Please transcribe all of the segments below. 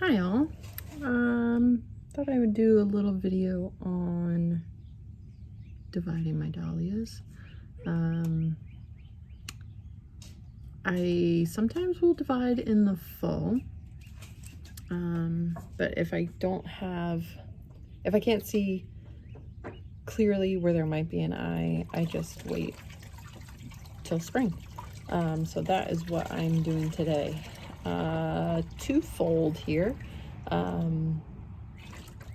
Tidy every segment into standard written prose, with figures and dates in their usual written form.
Hi all. Thought I would do a little video on dividing my dahlias. I sometimes will divide in the fall, but if I can't see clearly where there might be an eye, I just wait till spring. So that is what I'm doing today. Twofold here.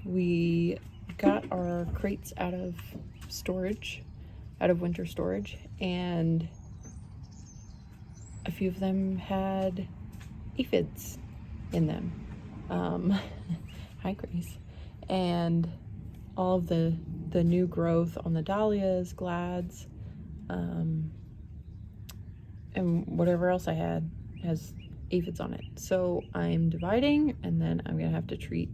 We got our crates out of winter storage, and a few of them had aphids in them. Hi, Grace. And all of the new growth on the dahlias, glads, and whatever else I had has aphids on it. So I'm dividing, and then I'm gonna have to treat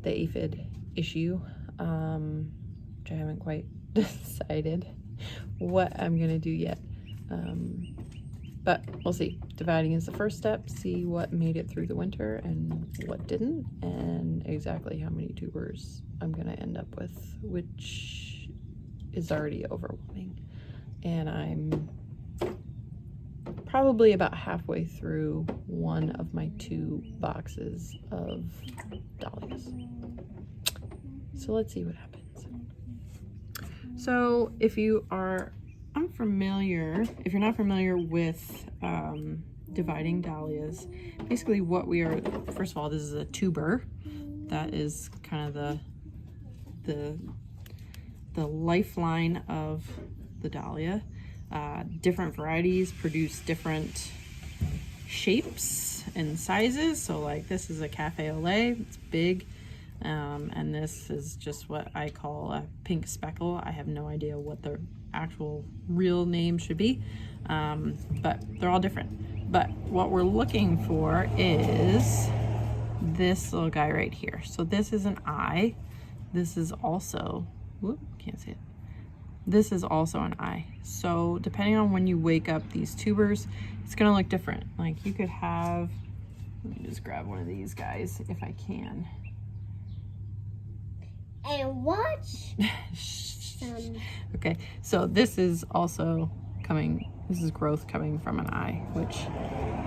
the aphid issue, which I haven't quite decided what I'm gonna do yet. But we'll see. Dividing is the first step. See what made it through the winter and what didn't, and exactly how many tubers I'm gonna end up with, which is already overwhelming. And I'm probably about halfway through one of my 2 boxes of dahlias. So let's see what happens. So if you're not familiar with dividing dahlias, basically what we are, first of all, this is a tuber. That is kind of the lifeline of the dahlia. Different varieties produce different shapes and sizes. So like this is a cafe au lait, it's big. And this is just what I call a pink speckle. I have no idea what the actual real name should be, but they're all different. But what we're looking for is this little guy right here. So this is an eye. This is also, whoop, can't see it. This is also an eye. So depending on when you wake up these tubers, it's gonna look different. Like you could have, let me just grab one of these guys if I can. And watch. Okay, so this is also this is growth coming from an eye, which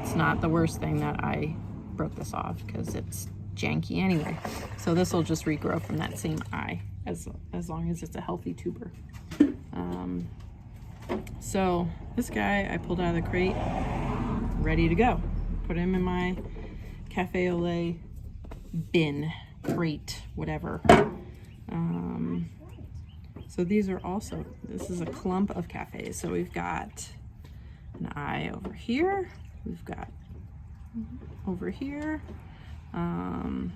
it's not the worst thing that I broke this off because it's janky anyway. So this will just regrow from that same eye as long as it's a healthy tuber. So this guy I pulled out of the crate, ready to go. Put him in my cafe au lait bin, crate, whatever. So these are also, this is a clump of cafes. So we've got an eye over here. We've got over here. So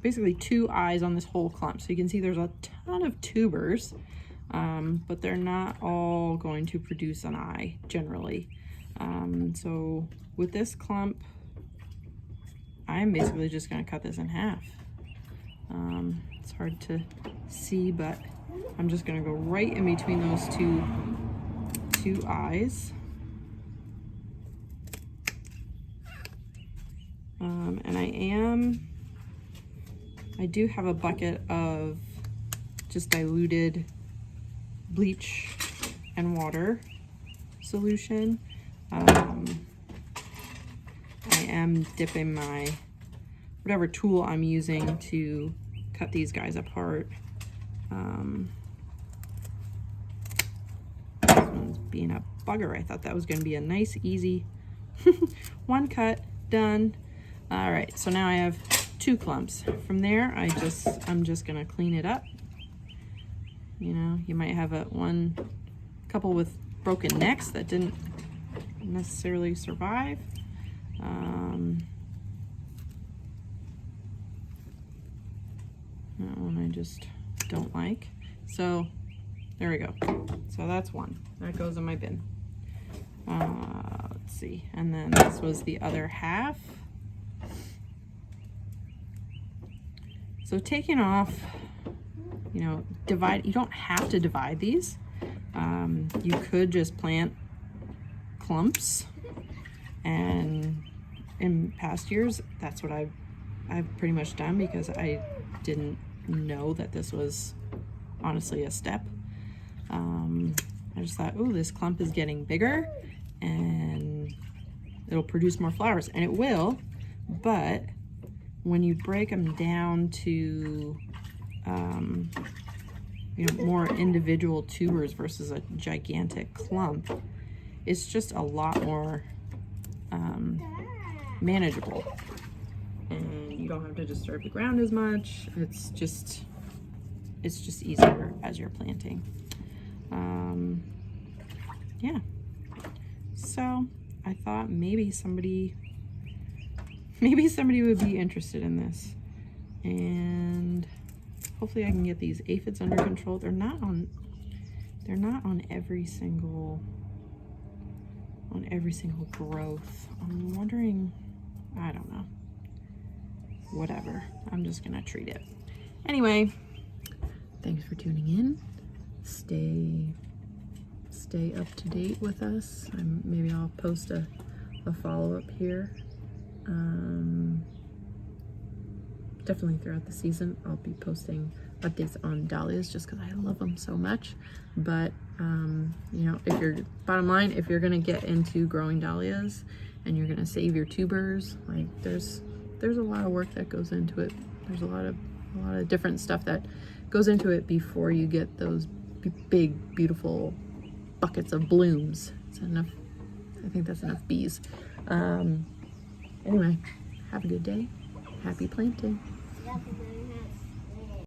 basically 2 eyes on this whole clump. So you can see there's a ton of tubers, but they're not all going to produce an eye generally. So with this clump, I'm basically just gonna cut this in half. It's hard to see, but I'm just gonna go right in between those two eyes. And I do have a bucket of just diluted bleach and water solution. I am dipping my whatever tool I'm using to cut these guys apart. This one's being a bugger. I thought that was going to be a nice, easy one cut, done. All right, so now I have 2 clumps. From there, I'm just going to clean it up. You know, you might have a couple with broken necks that didn't necessarily survive. That one I just don't like. So there we go. So that's one. That goes in my bin. Let's see. And then this was the other half. So taking off, you know, you don't have to divide these. You could just plant clumps and in past years, that's what I've pretty much done, because I didn't know that this was honestly a step. I just thought, oh, this clump is getting bigger and it'll produce more flowers, and it will, but when you break them down to more individual tubers versus a gigantic clump, it's just a lot more manageable, and you don't have to disturb the ground as much. It's just easier as you're planting. Yeah, so I thought maybe somebody would be interested in this, and hopefully I can get these aphids under control. They're not on every single growth. I'm wondering, I don't know. Whatever. I'm just gonna treat it. Anyway, thanks for tuning in. Stay up to date with us. Maybe I'll post a follow-up here. Definitely throughout the season I'll be posting updates on dahlias, just because I love them so much. But if you're, bottom line, if you're gonna get into growing dahlias and you're gonna save your tubers, like there's a lot of work that goes into it. There's a lot of different stuff that goes into it before you get those big, beautiful buckets of blooms. It's enough. I think that's enough bees. Anyway, have a good day. Happy planting.